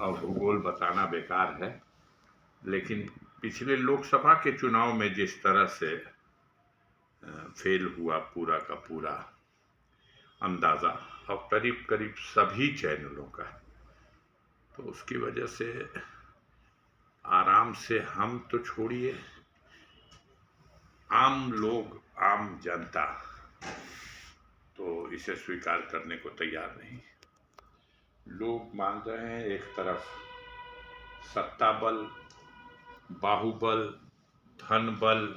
और भूगोल बताना बेकार है, लेकिन पिछले लोकसभा के चुनाव में जिस तरह से फेल हुआ पूरा का पूरा अंदाज़ा, और करीब करीब सभी चैनलों का, तो उसकी वजह से आराम से हम तो छोड़िए, आम लोग, आम जनता तो इसे स्वीकार करने को तैयार नहीं। लोग मान रहे हैं एक तरफ सत्ता बल, बाहुबल, धन बल,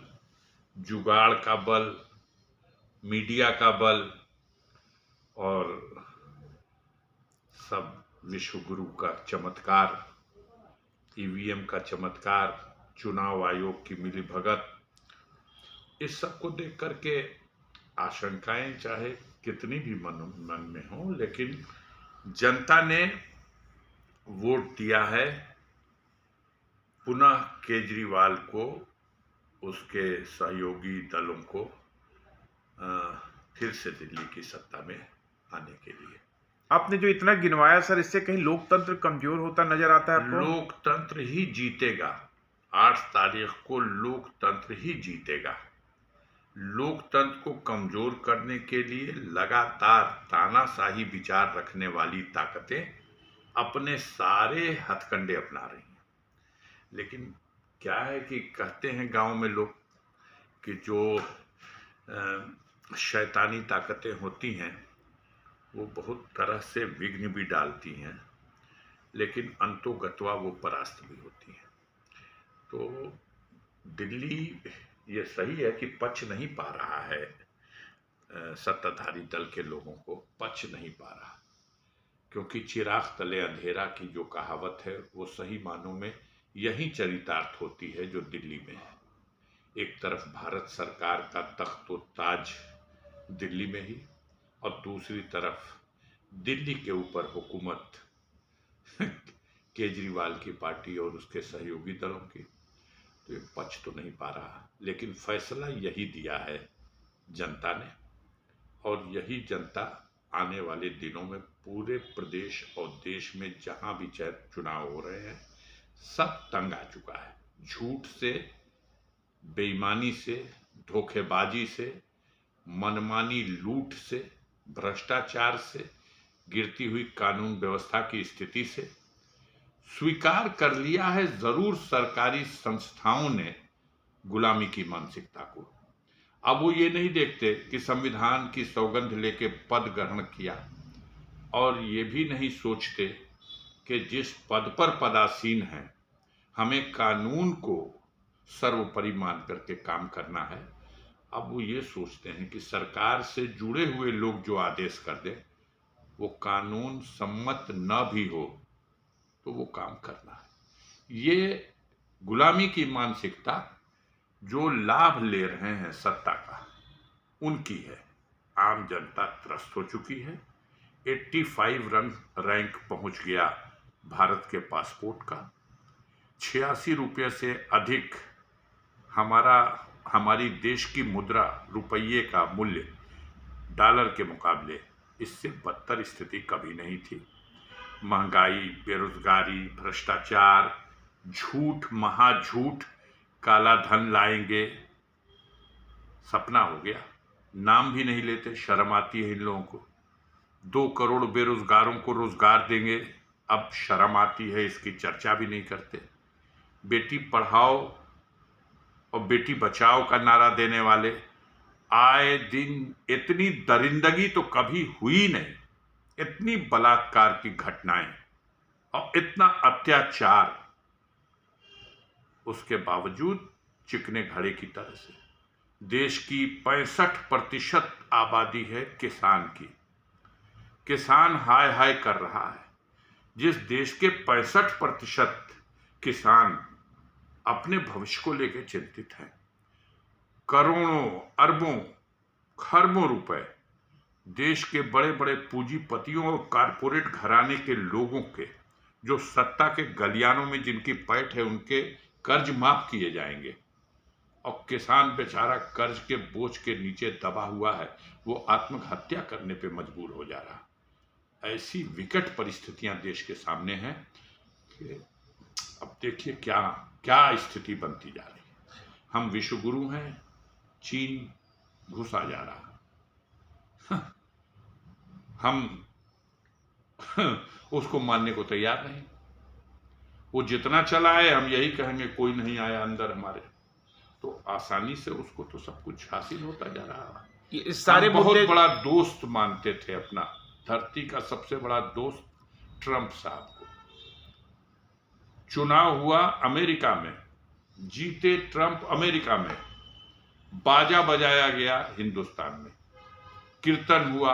जुगाड़ का बल, मीडिया का बल और सब विश्व गुरु का चमत्कार, ईवीएम का चमत्कार, चुनाव आयोग की मिलीभगत, इस सब को देख करके आशंकाएं चाहे कितनी भी मन में हो, लेकिन जनता ने वोट दिया है पुनः केजरीवाल को, उसके सहयोगी दलों को फिर से दिल्ली की सत्ता में आने के लिए। आपने जो इतना गिनवाया सर, इससे कहीं लोकतंत्र कमजोर होता नजर आता है आपको? लोकतंत्र ही जीतेगा। 8 तारीख को लोकतंत्र ही जीतेगा। लोकतंत्र को कमजोर करने के लिए लगातार तानाशाही विचार रखने वाली ताकतें अपने सारे हथकंडे अपना रही हैं। लेकिन क्या है कि कहते हैं गांव में लोग कि जो शैतानी ताकतें होती हैं वो बहुत तरह से विघ्न भी डालती हैं, लेकिन अंतोगत्वा वो परास्त भी होती हैं। तो दिल्ली, ये सही है कि पच नहीं पा रहा है, सत्ताधारी दल के लोगों को पच नहीं पा रहा, क्योंकि चिराग तले अंधेरा की जो कहावत है वो सही मानों में यही चरितार्थ होती है जो दिल्ली में है। एक तरफ भारत सरकार का तख्तो ताज दिल्ली में ही, और दूसरी तरफ दिल्ली के ऊपर हुकूमत केजरीवाल की पार्टी और उसके सहयोगी दलों की। तो ये पच तो नहीं पा रहा, लेकिन फैसला यही दिया है जनता ने, और यही जनता आने वाले दिनों में पूरे प्रदेश और देश में जहां भी चुनाव हो रहे हैं सब तंग आ चुका है। झूठ से, बेईमानी से, धोखेबाजी से, मनमानी लूट से, भ्रष्टाचार से, गिरती हुई कानून व्यवस्था की स्थिति से स्वीकार कर लिया है जरूर सरकारी संस्थाओं ने गुलामी की मानसिकता को। अब वो ये नहीं देखते कि संविधान की सौगंध लेके पद ग्रहण किया, और ये भी नहीं सोचते कि जिस पद पर पदासीन हैं हमें कानून को सर्वोपरि मान करके काम करना है। अब वो ये सोचते हैं कि सरकार से जुड़े हुए लोग जो आदेश कर दें वो कानून सम्मत न भी हो तो वो काम करना है। ये गुलामी की मानसिकता जो लाभ ले रहे हैं सत्ता का, उनकी है। आम जनता त्रस्त हो चुकी है। 85 रैंक पहुंच गया भारत के पासपोर्ट का। 86 रुपये से अधिक हमारी देश की मुद्रा, रुपये का मूल्य डॉलर के मुकाबले, इससे बदतर स्थिति कभी नहीं थी। महंगाई, बेरोजगारी, भ्रष्टाचार, झूठ, महाझूठ, काला धन लाएंगे, सपना हो गया। नाम भी नहीं लेते, शर्म आती है इन लोगों को। 2 करोड़ बेरोजगारों को रोजगार देंगे, अब शर्म आती है, इसकी चर्चा भी नहीं करते। बेटी पढ़ाओ और बेटी बचाओ का नारा देने वाले आए दिन, इतनी दरिंदगी तो कभी हुई नहीं, इतनी बलात्कार की घटनाएं और इतना अत्याचार, उसके बावजूद चिकने घड़े की तरह से। देश की 65% आबादी है किसान की। किसान हाय हाय कर रहा है। जिस देश के 65% किसान अपने भविष्य को लेकर चिंतित हैं, करोड़ों, अरबों, खरबों रुपए देश के बड़े बड़े पूंजीपतियों और कारपोरेट घराने के लोगों के, जो सत्ता के गलियानों में जिनकी पैठ है, उनके कर्ज माफ किए जाएंगे, और किसान बेचारा कर्ज के बोझ के नीचे दबा हुआ है, वो आत्महत्या करने पे मजबूर हो जा रहा। ऐसी विकट परिस्थितियां देश के सामने हैं। अब देखिए क्या क्या स्थिति बनती जा रही है। हम विश्व गुरु हैं, चीन घुसा जा रहा, हम उसको मानने को तैयार नहीं। वो जितना चला है हम यही कहेंगे कोई नहीं आया अंदर हमारे, तो आसानी से उसको तो सब कुछ हासिल होता जा रहा है। ये सारे हम बहुत मुद्दे बड़ा दोस्त मानते थे अपना, धरती का सबसे बड़ा दोस्त ट्रंप साहब को। चुनाव हुआ अमेरिका में, जीते ट्रंप अमेरिका में, बाजा बजाया गया हिंदुस्तान में, कीर्तन हुआ,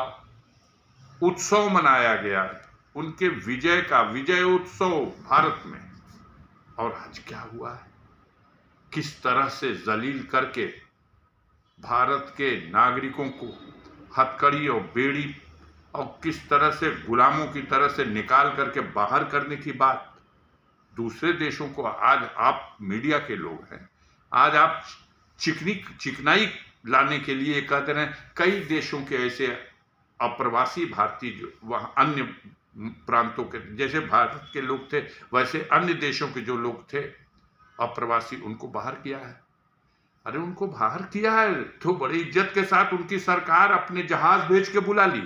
उत्सव मनाया गया उनके विजय का, विजय उत्सव भारत में। और आज क्या हुआ है, किस तरह से जलील करके भारत के नागरिकों को हथकड़ी और बेड़ी और किस तरह से गुलामों की तरह से निकाल करके बाहर करने की बात दूसरे देशों को। आज आप मीडिया के लोग हैं, आज आप चिकनाई लाने के लिए कहते हैं कई देशों के ऐसे अप्रवासी भारतीय जो वहाँ अन्य प्रांतों के, जैसे भारत के लोग थे वैसे अन्य देशों के जो लोग थे अप्रवासी, उनको बाहर किया है। अरे उनको बाहर किया है तो बड़ी इज्जत के साथ उनकी सरकार अपने जहाज भेज के बुला ली।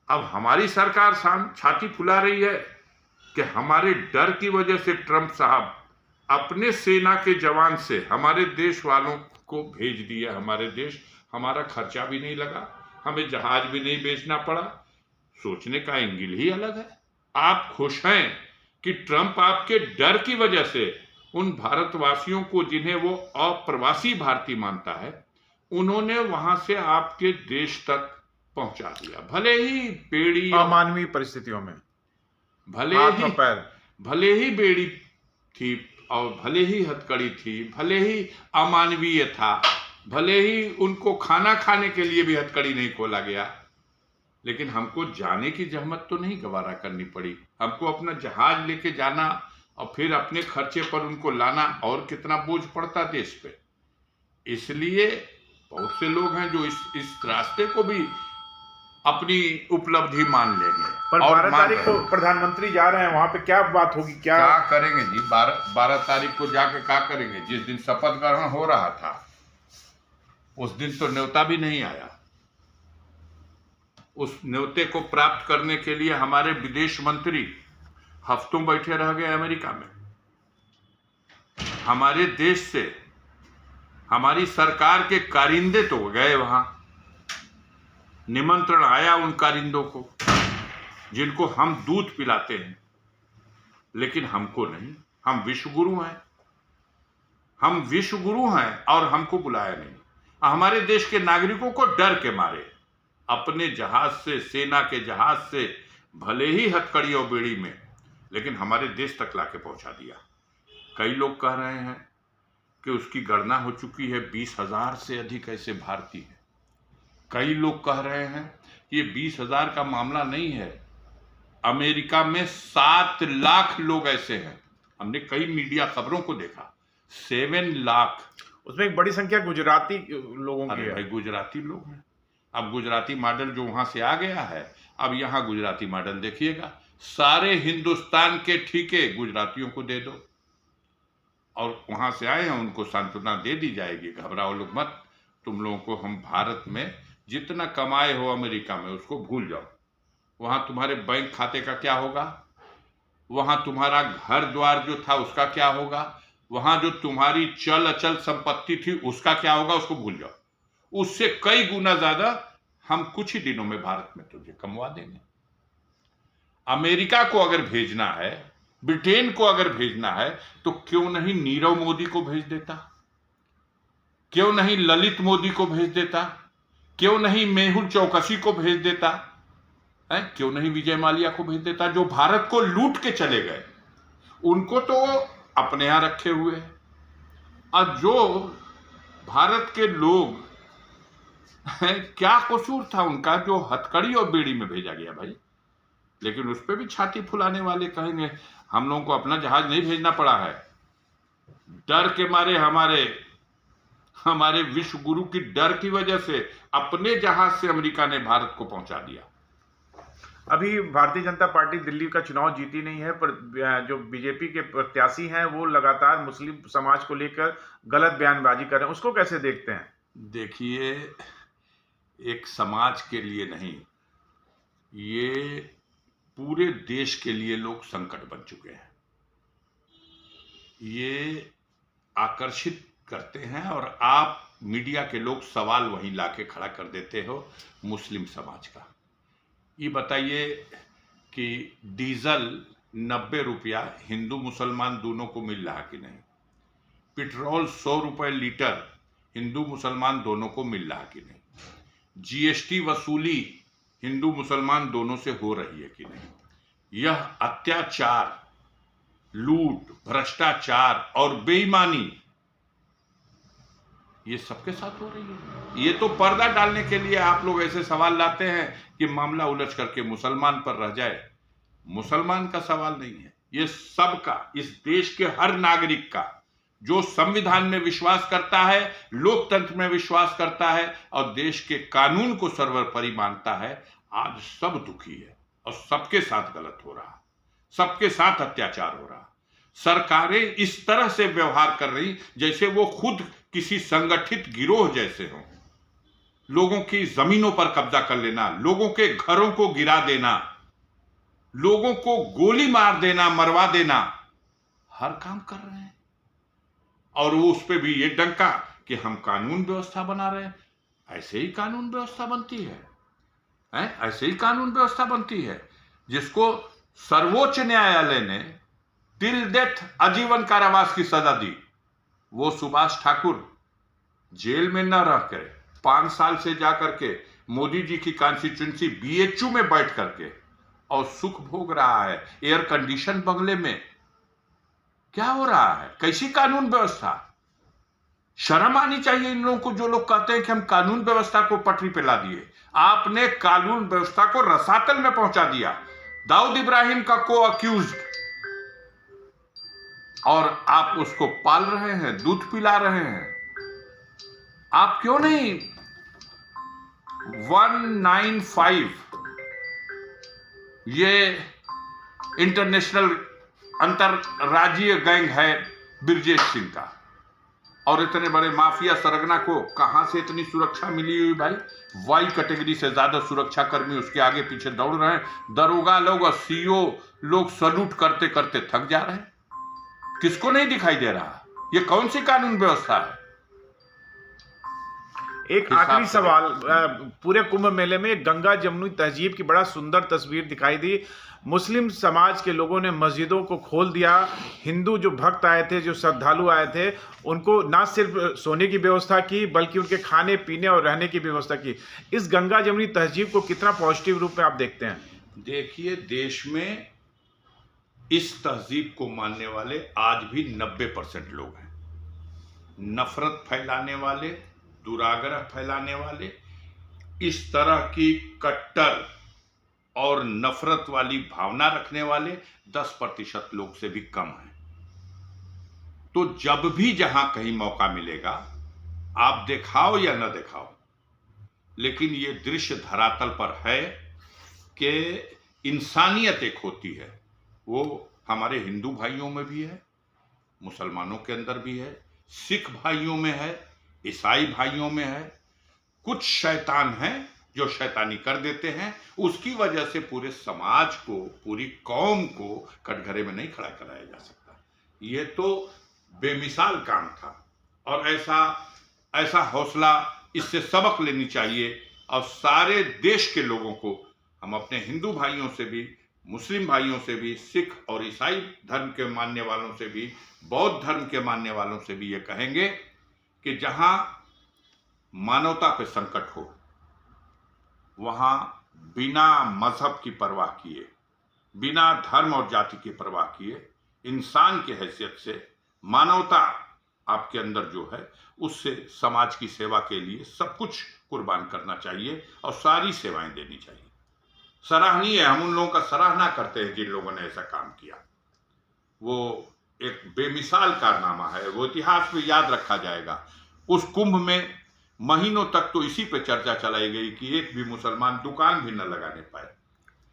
अब हमारी सरकार छाती फुला रही है कि हमारे डर की वजह से ट्रंप साहब अपने सेना के जवान से हमारे देश वालों को भेज दिया। हमारे देश, हमारा खर्चा भी नहीं लगा, हमें जहाज भी नहीं बेचना पड़ा। सोचने का एंगल ही अलग है। आप खुश हैं कि ट्रंप आपके डर की वजह से उन भारतवासियों को जिन्हें वो अप्रवासी भारतीय मानता है, उन्होंने वहां से आपके देश तक पहुंचा दिया। भले ही बेड़ी, अमानवीय परिस्थितियों में, भले ही बेड़ी थी और भले ही हथकड़ी थी, भले ही अमानवीय था, भले ही उनको खाना खाने के लिए भी हथकड़ी नहीं खोला गया, लेकिन हमको जाने की जहमत तो नहीं गवारा करनी पड़ी। हमको अपना जहाज लेके जाना और फिर अपने खर्चे पर उनको लाना, और कितना बोझ पड़ता देश पे। इसलिए बहुत से लोग हैं जो इस रास्ते को भी अपनी उपलब्धि मान लेंगे। पर 12 तारीख को प्रधानमंत्री जा रहे हैं, वहां पे क्या बात होगी? क्या करेंगे जी? 12 तारीख को जाके क्या करेंगे? जिस दिन शपथ ग्रहण हो रहा था उस दिन तो न्योता भी नहीं आया। उस न्योते को प्राप्त करने के लिए हमारे विदेश मंत्री हफ्तों बैठे रह गए अमेरिका में। हमारे देश से हमारी सरकार के कारिंदे तो गए वहां, निमंत्रण आया उन कारिंदों को जिनको हम दूध पिलाते हैं, लेकिन हमको नहीं। हम विश्व गुरु हैं, हम विश्व गुरु हैं और हमको बुलाया नहीं। हमारे देश के नागरिकों को डर के मारे अपने जहाज से, सेना के जहाज से, भले ही हथकड़ी और बेड़ी में, लेकिन हमारे देश तक लाके पहुंचा दिया। कई लोग कह रहे हैं कि उसकी गणना हो चुकी है, 20,000 से अधिक ऐसे भारतीय हैं। कई लोग कह रहे हैं कि ये 20,000 का मामला नहीं है, अमेरिका में 7 लाख लोग ऐसे हैं। हमने कई मीडिया खबरों को देखा, 7 लाख। उसमें एक बड़ी संख्या गुजराती लोगों की है। भाई गुजराती लोग हैं। अब गुजराती मॉडल जो वहां से आ गया है, अब यहाँ गुजराती मॉडल देखिएगा। सारे हिंदुस्तान के ठीके गुजरातियों को दे दो, और वहां से आए हैं उनको सांत्वना दे दी जाएगी, घबराओ लोग मत, तुम लोगों को हम भारत में जितना कमाए हो अमेरिका में उसको भूल जाओ। वहां तुम्हारे बैंक खाते का क्या होगा, वहां तुम्हारा घर द्वार जो था उसका क्या होगा, वहां जो तुम्हारी चल अचल संपत्ति थी उसका क्या होगा, उसको भूल जाओ। उससे कई गुना ज्यादा हम कुछ ही दिनों में भारत में तुझे कमवा देंगे। अमेरिका को अगर भेजना है, ब्रिटेन को अगर भेजना है, तो क्यों नहीं नीरव मोदी को भेज देता, क्यों नहीं ललित मोदी को भेज देता, क्यों नहीं मेहुल चौकसी को भेज देता है, क्यों नहीं विजय माल्या को भेज देता, जो भारत को लूट के चले गए। उनको तो अपने यहां रखे हुए हैं, और जो भारत के लोग क्या कसूर था उनका जो हथकड़ी और बेड़ी में भेजा गया भाई। लेकिन उस पर भी छाती फुलाने वाले कहेंगे हम लोगों को अपना जहाज नहीं भेजना पड़ा है, डर के मारे, हमारे विश्व गुरु की डर की वजह से अपने जहाज से अमेरिका ने भारत को पहुंचा दिया। अभी भारतीय जनता पार्टी दिल्ली का चुनाव जीती नहीं है, पर जो बीजेपी के प्रत्याशी हैं वो लगातार मुस्लिम समाज को लेकर गलत बयानबाजी कर रहे हैं, उसको कैसे देखते हैं? देखिए, एक समाज के लिए नहीं, ये पूरे देश के लिए लोग संकट बन चुके हैं। ये आकर्षित करते हैं और आप मीडिया के लोग सवाल वहीं लाके खड़ा कर देते हो मुस्लिम समाज का। ये बताइए कि डीजल 90 रुपया हिंदू मुसलमान दोनों को मिल रहा कि नहीं? पेट्रोल 100 रुपये लीटर हिंदू मुसलमान दोनों को मिल रहा कि नहीं? जीएसटी वसूली हिंदू मुसलमान दोनों से हो रही है कि नहीं? यह अत्याचार, लूट, भ्रष्टाचार और बेईमानी ये सबके साथ हो रही है। ये तो पर्दा डालने के लिए आप लोग ऐसे सवाल लाते हैं कि मामला उलझ करके मुसलमान पर रह जाए। मुसलमान का सवाल नहीं है, ये सबका, इस देश के हर नागरिक का, जो संविधान में विश्वास करता है, लोकतंत्र में विश्वास करता है और देश के कानून को सर्वोपरि मानता है। आज सब दुखी है और सबके साथ गलत हो रहा, सबके साथ अत्याचार हो रहा। सरकारें इस तरह से व्यवहार कर रही जैसे वो खुद किसी संगठित गिरोह जैसे हों। लोगों की जमीनों पर कब्जा कर लेना, लोगों के घरों को गिरा देना, लोगों को गोली मार देना, मरवा देना, हर काम कर रहे हैं। और वो उस पर भी ये डंका कि हम कानून व्यवस्था बना रहे हैं। ऐसे ही कानून व्यवस्था बनती है, ऐसे ही कानून व्यवस्था बनती है जिसको सर्वोच्च न्यायालय ने टिल डेथ आजीवन कारावास की सजा दी। वो सुभाष ठाकुर जेल में न रह कर 5 साल से जाकर के मोदी जी की कॉन्स्टिट्यूंसी बीएचयू में बैठ करके और सुख भोग रहा है एयर कंडीशन बंगले में। क्या हो रहा है? कैसी कानून व्यवस्था? शर्म आनी चाहिए इन लोगों को, जो लोग कहते हैं कि हम कानून व्यवस्था को पटरी पे ला दिए। आपने कानून व्यवस्था को रसातल में पहुंचा दिया। दाऊद इब्राहिम का को अक्यूज, और आप उसको पाल रहे हैं, दूध पिला रहे हैं। आप क्यों नहीं 195 ये इंटरनेशनल अंतरराज्यीय गैंग है ब्रजेश सिंह का, और इतने बड़े माफिया सरगना को कहां से इतनी सुरक्षा मिली हुई भाई? वाई कैटेगरी से ज्यादा सुरक्षा कर्मी उसके आगे पीछे दौड़ रहे हैं। दरोगा लोग और सीओ लोग सल्यूट करते करते थक जा रहे हैं। किसको नहीं दिखाई दे रहा? ये कौन सी कानून व्यवस्था है? एक आखिरी सवाल, पूरे कुंभ मेले में गंगा जमुनी तहजीब की बड़ा सुंदर तस्वीर दिखाई दी। मुस्लिम समाज के लोगों ने मस्जिदों को खोल दिया। हिंदू जो भक्त आए थे, जो श्रद्धालु आए थे, उनको ना सिर्फ सोने की व्यवस्था की बल्कि उनके खाने पीने और रहने की व्यवस्था की। इस गंगा जमुनी तहजीब को कितना पॉजिटिव रूप में आप देखते हैं? देखिए, देश में इस तहजीब को मानने वाले आज भी 90% लोग हैं। नफरत फैलाने वाले, दुराग्रह फैलाने वाले, इस तरह की कट्टर और नफरत वाली भावना रखने वाले 10% लोग से भी कम हैं। तो जब भी जहां कहीं मौका मिलेगा, आप दिखाओ या न दिखाओ, लेकिन ये दृश्य धरातल पर है कि इंसानियत एक होती है। वो हमारे हिंदू भाइयों में भी है, मुसलमानों के अंदर भी है, सिख भाइयों में है, ईसाई भाइयों में है। कुछ शैतान हैं जो शैतानी कर देते हैं, उसकी वजह से पूरे समाज को, पूरी कौम को कटघरे में नहीं खड़ा कराया जा सकता। ये तो बेमिसाल काम था और ऐसा हौसला, इससे सबक लेनी चाहिए। और सारे देश के लोगों को हम अपने हिंदू भाइयों से भी, मुस्लिम भाइयों से भी, सिख और ईसाई धर्म के मानने वालों से भी, बौद्ध धर्म के मानने वालों से भी ये कहेंगे कि जहां मानवता पे संकट हो, वहां बिना मजहब की परवाह किए, बिना धर्म और जाति की परवाह किए, इंसान की हैसियत से मानवता आपके अंदर जो है, उससे समाज की सेवा के लिए सब कुछ कुर्बान करना चाहिए और सारी सेवाएं देनी चाहिए। सराहनीय है, हम उन लोगों का सराहना करते हैं जिन लोगों ने ऐसा काम किया। वो एक बेमिसाल कारनामा है, वो इतिहास में याद रखा जाएगा। उस कुंभ में महीनों तक तो इसी पे चर्चा चलाई गई कि एक भी मुसलमान दुकान भी न लगाने पाए।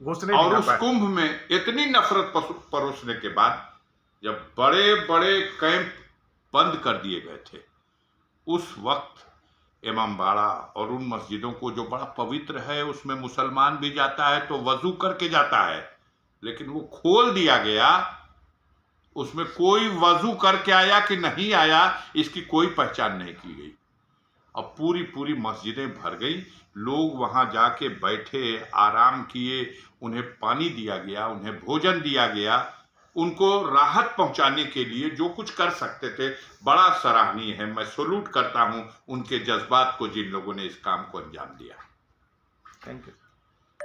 घुसने और नहीं उस पाए। कुंभ में इतनी नफरत परोसने के बाद जब बड़े बड़े कैंप बंद कर दिए गए थे, उस वक्त इमामबाड़ा और उन मस्जिदों को जो बड़ा पवित्र है, उसमें मुसलमान भी जाता है तो वजू करके जाता है, लेकिन वो खोल दिया गया। उसमें कोई वजू करके आया कि नहीं आया इसकी कोई पहचान नहीं की गई। अब पूरी पूरी मस्जिदें भर गई, लोग वहां जाके बैठे, आराम किए, उन्हें पानी दिया गया, उन्हें भोजन दिया गया, उनको राहत पहुंचाने के लिए जो कुछ कर सकते थे। बड़ा सराहनीय है। मैं सैल्यूट करता हूं उनके जज्बात को, जिन लोगों ने इस काम को अंजाम दिया। Thank you.